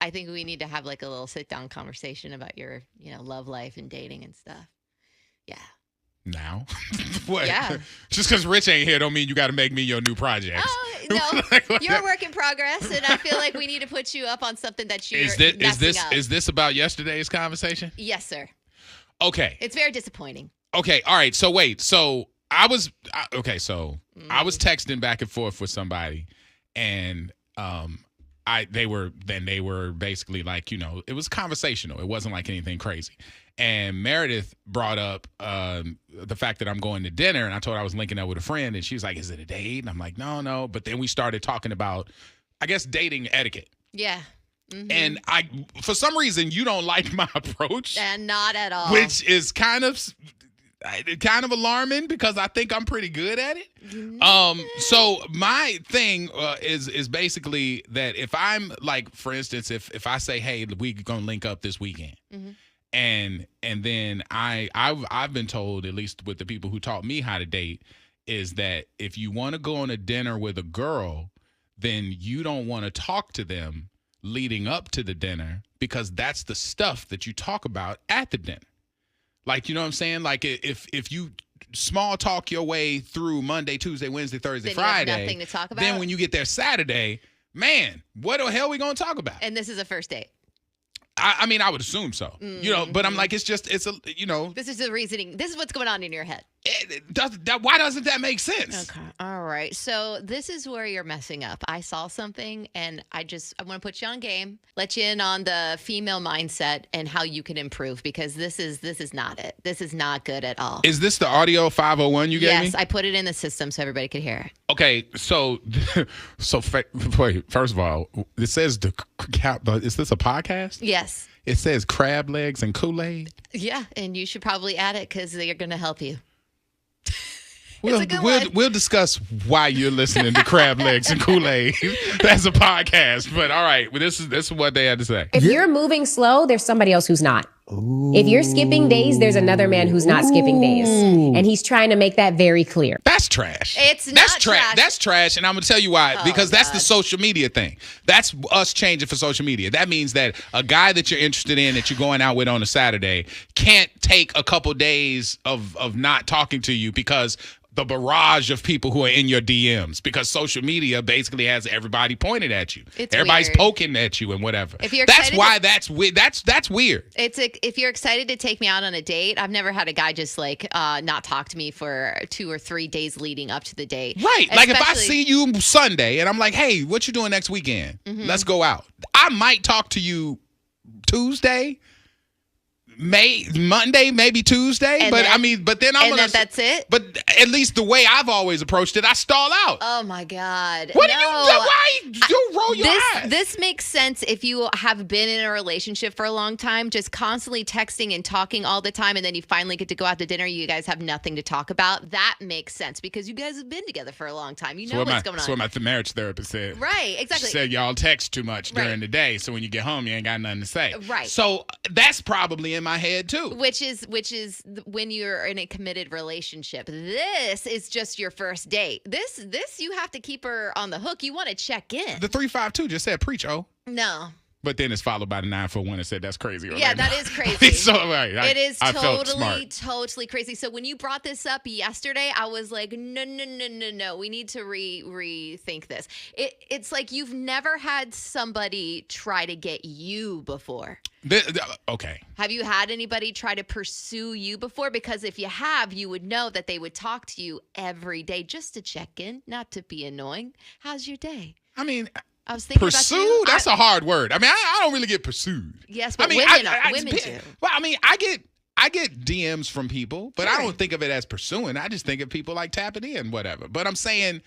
I think we need to have like a little sit down conversation about your, love life and dating and stuff. Yeah. Now? What? Yeah. Just because Rich ain't here don't mean you got to make me your new project. Oh, no. You're a work in progress, and I feel like we need to put you up on something that you're messing up. Is this about yesterday's conversation? Yes, sir. Okay. It's very disappointing. Okay. All right. So wait. So I was texting back and forth with somebody, and they were basically like, it was conversational. It wasn't like anything crazy. And Meredith brought up the fact that I'm going to dinner, and I told her I was linking up with a friend, and she was like, "Is it a date?" And I'm like, "No." But then we started talking about, I guess, dating etiquette. Yeah. Mm-hmm. And for some reason, you don't like my approach. And not at all. Which is kind of alarming because I think I'm pretty good at it. So my thing is basically that if I'm like, for instance, if I say, "Hey, we gonna link up this weekend," mm-hmm. and then I've been told, at least with the people who taught me how to date, is that if you want to go on a dinner with a girl, then you don't want to talk to them leading up to the dinner because that's the stuff that you talk about at the dinner. Like, you know what I'm saying? Like if you small talk your way through Monday, Tuesday, Wednesday, Thursday, then Friday, you have nothing to talk about. Then when you get there Saturday, man, what the hell are we going to talk about? And this is a first date. I mean, I would assume so, but I'm like, this is the reasoning. This is what's going on in your head. Why doesn't that make sense? Okay. All right. So this is where you're messing up. I saw something and I want to put you on game, let you in on the female mindset and how you can improve, because this is not it. This is not good at all. Is this the audio 501 you gave me? Yes, I put it in the system so everybody could hear it. Okay. So wait, first of all, it says is this a podcast? Yes. It says crab legs and Kool-Aid. Yeah, and you should probably add it because they're going to help you. We'll discuss why you're listening to crab legs and Kool-Aid as a podcast. But all right, this is what they had to say. If you're moving slow, there's somebody else who's not. If you're skipping days, there's another man who's not skipping days. And he's trying to make that very clear. That's trash. That's trash. That's trash. And I'm going to tell you why. Because that's the social media thing. That's us changing for social media. That means that a guy that you're interested in, that you're going out with on a Saturday, can't take a couple days of not talking to you because the barrage of people who are in your DMs, because social media basically has everybody pointed at you. Everybody's weird. Poking at you and whatever. That's why that's weird. That's weird. If you're excited to take me out on a date, I've never had a guy just like not talk to me for 2 or 3 days leading up to the date. Right. Like if I see you Sunday and I'm like, "Hey, what you doing next weekend? Mm-hmm. Let's go out." I might talk to you Tuesday, Monday, maybe Tuesday, but then I'm gonna. That's it. But at least the way I've always approached it, I stall out. Oh my God! What do you? Why you roll your eyes? This makes sense if you have been in a relationship for a long time, just constantly texting and talking all the time, and then you finally get to go out to dinner. You guys have nothing to talk about. That makes sense because you guys have been together for a long time. You know what's going on. That's what my marriage therapist said. Right, exactly. She said y'all text too much during the day, so when you get home, you ain't got nothing to say. Right. So that's probably in my head too. Which is when you're in a committed relationship. This is just your first date. This you have to keep her on the hook. You want to check in. The 352 just said preach, No. But then it's followed by the 941 that said that's crazy. Yeah, that is crazy. So right, it is totally crazy. So when you brought this up yesterday, I was like, no. We need to rethink this. It's like you've never had somebody try to get you before. Okay. Have you had anybody try to pursue you before? Because if you have, you would know that they would talk to you every day just to check in, not to be annoying. How's your day? I mean, I was thinking pursue? About you. That's a hard word. I mean, I don't really get pursued. Yes, but women do. Well, I mean, I get DMs from people, but I don't think of it as pursuing. I just think of people like tapping in, whatever. But I'm saying,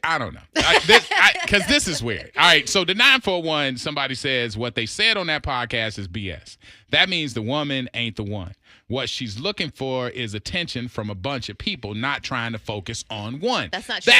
I don't know. Because this is weird. All right, so the 941, somebody says what they said on that podcast is BS. That means the woman ain't the one. What she's looking for is attention from a bunch of people, not trying to focus on one. That's not true.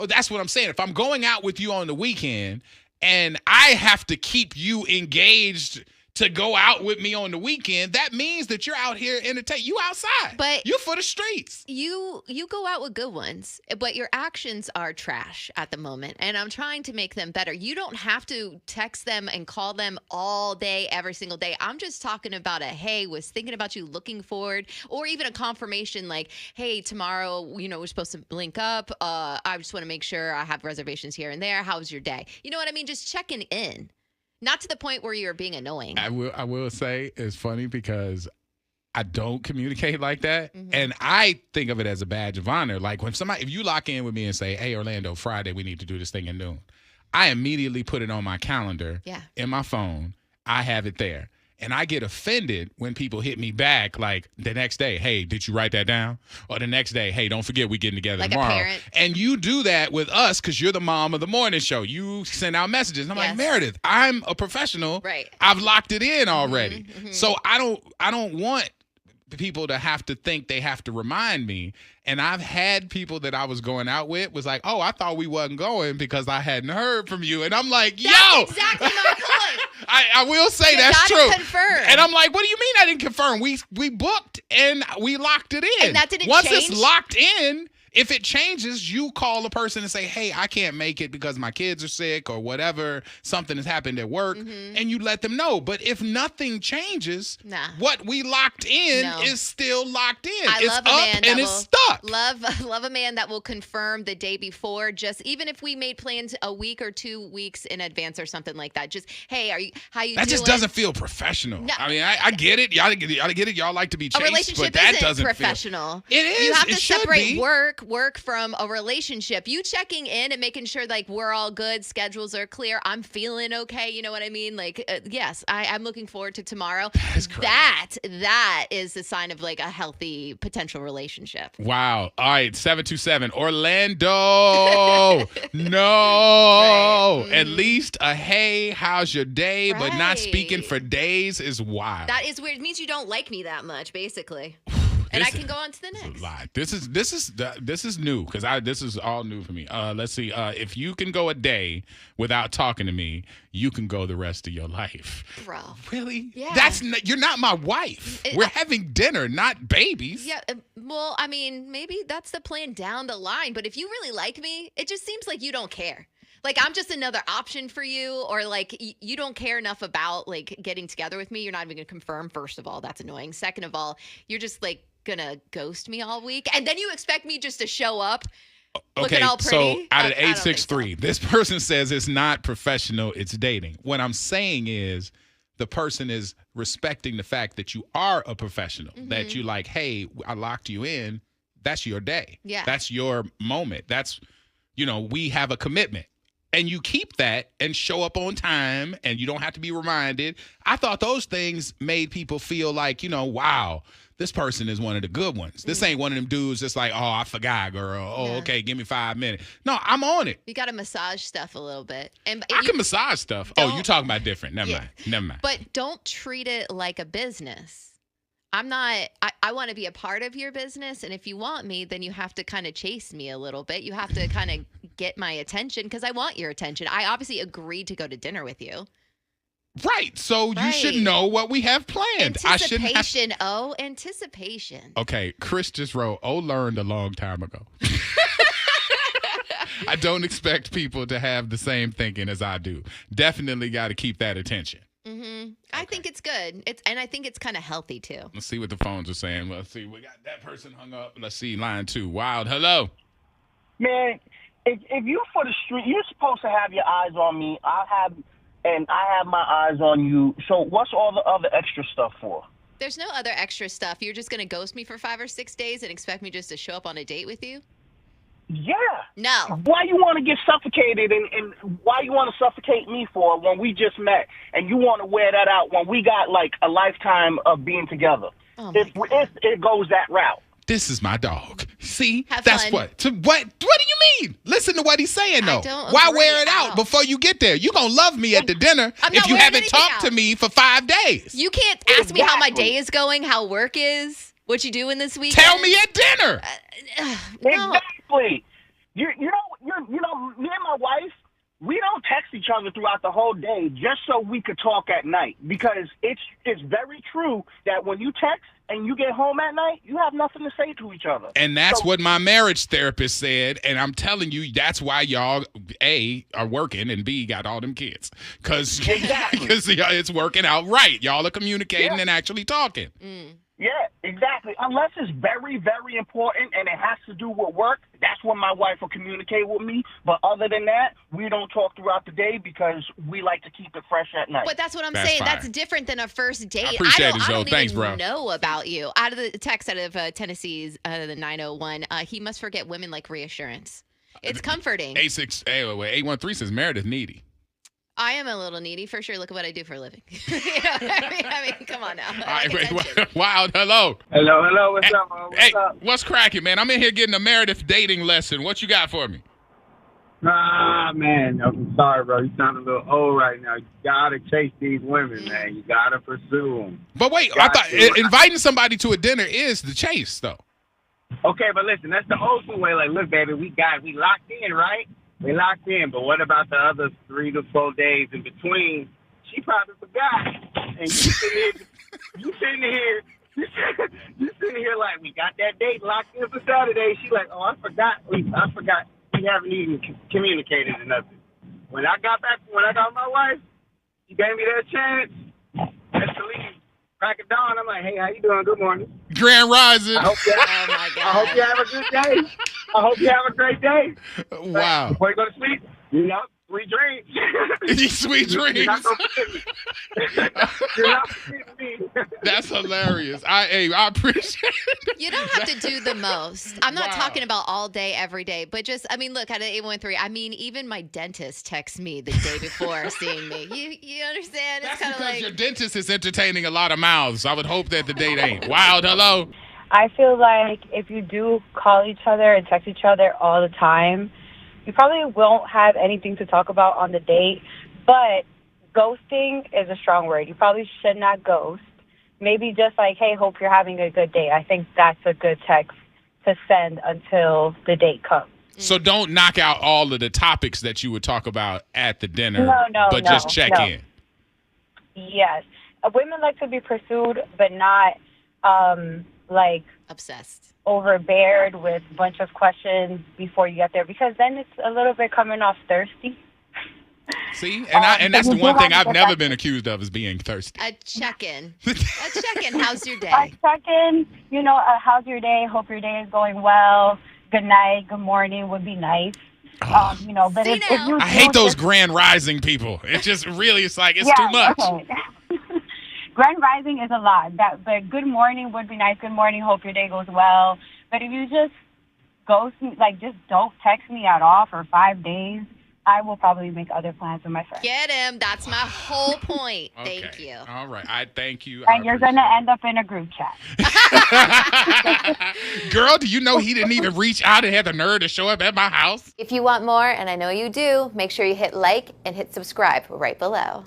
That's what I'm saying. If I'm going out with you on the weekend and I have to keep you engaged to go out with me on the weekend, that means that you're out here entertaining. You outside. But you're for the streets. You go out with good ones, but your actions are trash at the moment. And I'm trying to make them better. You don't have to text them and call them all day, every single day. I'm just talking about hey, was thinking about you, looking forward, or even a confirmation like, hey, tomorrow, we're supposed to link up. I just want to make sure I have reservations here and there. How's your day? You know what I mean? Just checking in. Not to the point where you're being annoying. I will say it's funny because I don't communicate like that. Mm-hmm. And I think of it as a badge of honor. Like if you lock in with me and say, hey, Orlando, Friday, we need to do this thing at noon. I immediately put it on my calendar in my phone. I have it there. And I get offended when people hit me back like the next day, hey, did you write that down? Or the next day, hey, don't forget we're getting together like tomorrow. A parent. And you do that with us because you're the mom of the morning show. You send out messages. I'm like, Meredith, I'm a professional. Right. I've locked it in already. Mm-hmm. So I don't want people to have to think they have to remind me. And I've had people that I was going out with was like, oh, I thought we wasn't going because I hadn't heard from you. And I'm like, that's exactly my point. I will say you that's true. Confirm. And I'm like, what do you mean I didn't confirm? We booked and we locked it in. And that didn't Once change? It's locked in, if it changes, you call a person and say, hey, I can't make it because my kids are sick or whatever, something has happened at work, and you let them know. But if nothing changes, what we locked in is still locked in. It's up and it's stuck. Love a man that will confirm the day before, just even if we made plans a week or 2 weeks in advance or something like that. Just, hey, how you doing? That just doesn't feel professional. No. I mean, I get it. Y'all get it. Y'all like to be chased, a relationship but that isn't doesn't professional. It is. You have to it separate work from a relationship. You checking in and making sure like we're all good, schedules are clear, I'm feeling okay, you know what I mean? Like yes, I'm looking forward to tomorrow. That is the sign of like a healthy potential relationship. Wow. All right, 727 Orlando. No. Right. At least a hey, how's your day? But not speaking for days is wild. That is weird. It means you don't like me that much, basically. And I can go on to the next. This is a lie. This is new because this is all new for me. Let's see. If you can go a day without talking to me, you can go the rest of your life. Bro, really? Yeah. You're not my wife. We're having dinner, not babies. Yeah. Well, I mean, maybe that's the plan down the line. But if you really like me, it just seems like you don't care. Like I'm just another option for you, or like you don't care enough about like getting together with me. You're not even gonna confirm. First of all, that's annoying. Second of all, you're just like gonna ghost me all week, and then you expect me just to show up looking all pretty. So out of 863, this person says it's not professional, it's dating. What I'm saying is the person is respecting the fact that you are a professional, that you like, hey, I locked you in. That's your day. Yeah. That's your moment. That's, we have a commitment. And you keep that and show up on time and you don't have to be reminded. I thought those things made people feel like, wow, this person is one of the good ones. This ain't one of them dudes that's like, oh, I forgot, girl. Oh, okay, give me 5 minutes. No, I'm on it. You got to massage stuff a little bit. And I can massage stuff. Oh, you talking about different. Never mind. But don't treat it like a business. I want to be a part of your business. And if you want me, then you have to kind of chase me a little bit. You have to kind of get my attention because I want your attention. I obviously agreed to go to dinner with you. Right. So you should know what we have planned. Anticipation. Anticipation. Okay. Chris just wrote, learned a long time ago. I don't expect people to have the same thinking as I do. Definitely got to keep that attention. Mm-hmm. I think it's good. And I think it's kind of healthy too. Let's see what the phones are saying. Let's see. We got that person hung up. Let's see. Line 2. Wild. Hello. Man, if you're for the street, you're supposed to have your eyes on me. I have my eyes on you. So what's all the other extra stuff for? There's no other extra stuff. You're just going to ghost me for 5 or 6 days and expect me just to show up on a date with you? Yeah. No. Why you want to get suffocated and why you want to suffocate me for when we just met and you want to wear that out when we got like a lifetime of being together? If it goes that route. This is my dog. See? Have That's fun. what do you mean? Listen to what he's saying, though. Why agree. wear it out before you get there? You're going to love me at the dinner if you haven't talked to me for 5 days. You can't ask me how my day is going, how work is, what you doing this weekend. Tell me at dinner. No. Exactly. You know, me and my wife, we don't text each other throughout the whole day just so we could talk at night, because it's very true that when you text and you get home at night, you have nothing to say to each other. And that's what my marriage therapist said. And I'm telling you, that's why y'all, A, are working, and B, got all them kids. Because it's working out right. Y'all are communicating and actually talking. Yeah, exactly. Unless it's very, very important and it has to do with work, that's when my wife will communicate with me. But other than that, we don't talk throughout the day because we like to keep it fresh at night. But that's what I'm saying. Fine. That's different than a first date. I appreciate it, Joe. I don't Thanks, even bro. know about you. Out of the text out of Tennessee's, the 901, he must forget women like reassurance. It's comforting. 813 says Meredith needy. I am a little needy for sure. Look at what I do for a living. You know what I mean, come on now. Wild, hello. Hello. What's up, man? What's up? What's cracking, man? I'm in here getting a Meredith dating lesson. What you got for me? Man, I'm sorry, bro. You sound a little old right now. You gotta chase these women, man. You gotta pursue them. But wait, I thought inviting somebody to a dinner is the chase, though. Okay, but listen, that's the old school way. Like, look, baby, we locked in, right? We locked in, but what about the other 3 to 4 days in between? She probably forgot. And you sitting here like, we got that date locked in for Saturday. She like, oh, I forgot. We haven't even communicated or nothing. When I got my wife, she gave me that chance. That's to leave. Crack of dawn. I'm like, hey, how you doing? Good morning. Grand Rising. I hope you have a good day. I hope you have a great day. Wow. Before you go to sleep, sweet dreams. Sweet dreams. You're not forgetting me. That's hilarious. I appreciate it. You don't have to do the most. I'm not talking about all day, every day, but just, I mean, look, at 813, even my dentist texts me the day before seeing me. You understand? That's it's kind of because like your dentist is entertaining a lot of mouths. I would hope that the date ain't. Wild, hello. I feel like if you do call each other and text each other all the time, you probably won't have anything to talk about on the date. But ghosting is a strong word. You probably should not ghost. Maybe just like, hey, hope you're having a good day. I think that's a good text to send until the date comes. So don't knock out all of the topics that you would talk about at the dinner, but just check in. Yes. Women like to be pursued, but not like obsessed, overbeared with a bunch of questions before you get there, because then it's a little bit coming off thirsty. See, and that's the one thing I've never been accused of, is being thirsty. A check-in. How's your day? A check-in. How's your day? Hope your day is going well. Good night. Good morning would be nice. But if you I hate those Grand Rising people. It's just really, it's too much. Okay. Grand Rising is a lot. But good morning would be nice. Good morning. Hope your day goes well. But if you just ghost me, just don't text me at all for 5 days, I will probably make other plans with my friends. Get him. That's my whole point. Okay. Thank you. All right. I thank you. And you're going to end up in a group chat. Girl, do you know he didn't even reach out and had the nerve to show up at my house? If you want more, and I know you do, make sure you hit like and hit subscribe right below.